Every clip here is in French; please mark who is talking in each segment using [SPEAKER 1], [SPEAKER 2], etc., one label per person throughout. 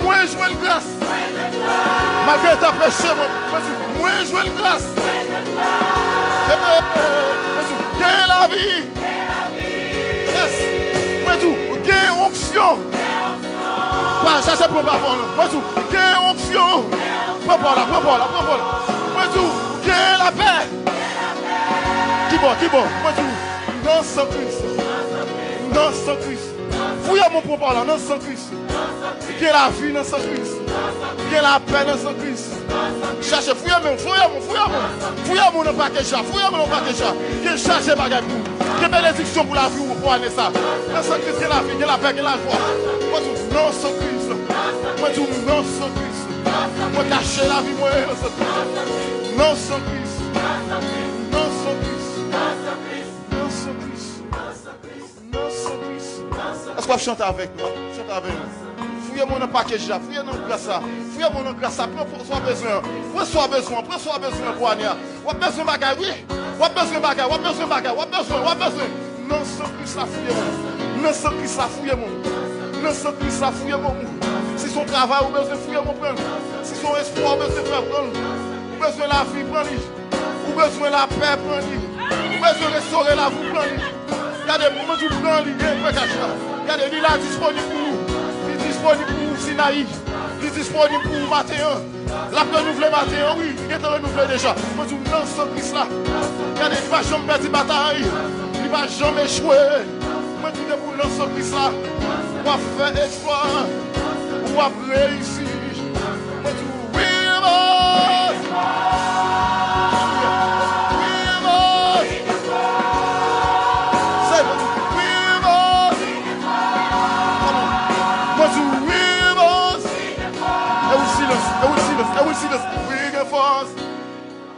[SPEAKER 1] Moi, je veux grâce. Malgré ta péché, moi, je veux grâce. Gagne la vie. Yes. Moi, tout, gagne onction. Pas chercher pour ma femme. Moi, tout, gagne onction. Prends pas là. Moi, tout, gagne la paix. Qui bon. Moi, tout, dans son Christ. Dans son Christ. Fouillez mon propos là, dans son Christ. Gagne la vie dans son Christ. Gagne la paix dans son Christ. Cherchez, fouillez-moi dans le paquet chat, qui cherche bagage pour, qui bénédiction pour la vie ou pour aller ça. Dans son Christ, qui la vie, qui la paix, qui la joie. Moi, tout non sans Christ. Moi, tout non sans Christ. Moi, cacher la vie, moi, non sans Christ. Non sans Christ. Non sans Christ. Non sans Christ. Est-ce qu'on va chanter avec nous? Chantez avec nous. Fouillez-moi dans le paquet chat, fouillez dans le grâce. Fouillez-moi dans le grâce. Prends soin besoin. Prends soin besoin pour aller. Ou besoin bagage, oui. Ou besoin bagage. Non sans Christ la fouillez-moi. Non sans Christ la fouillez-moi. Non sans Christ la fouillez-moi. Si son travail ou besoin fouillez-moi prendre. Si son espoir ou besoin faire prendre. Ou besoin la vie prendre. Ou besoin la paix prendre. Ou besoin restaurer la vie prendre. Regardez pour moi tout prendre lui. Regardez il est disponible pour vous. Il est disponible pour vous Sinaï. Il est disponible pour vous matin. La renouvelée matin, oui, il est renouvelé déjà. Moi, je vous lance ce Christ là. Regardez, il ne va jamais perdre la bataille. Il ne va jamais échouer. Moi, je vous lance ce Christ là. On va faire exploit. On va réussir. Moi, je vous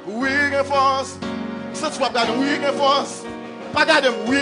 [SPEAKER 1] we can force. Such what we can force. I got them we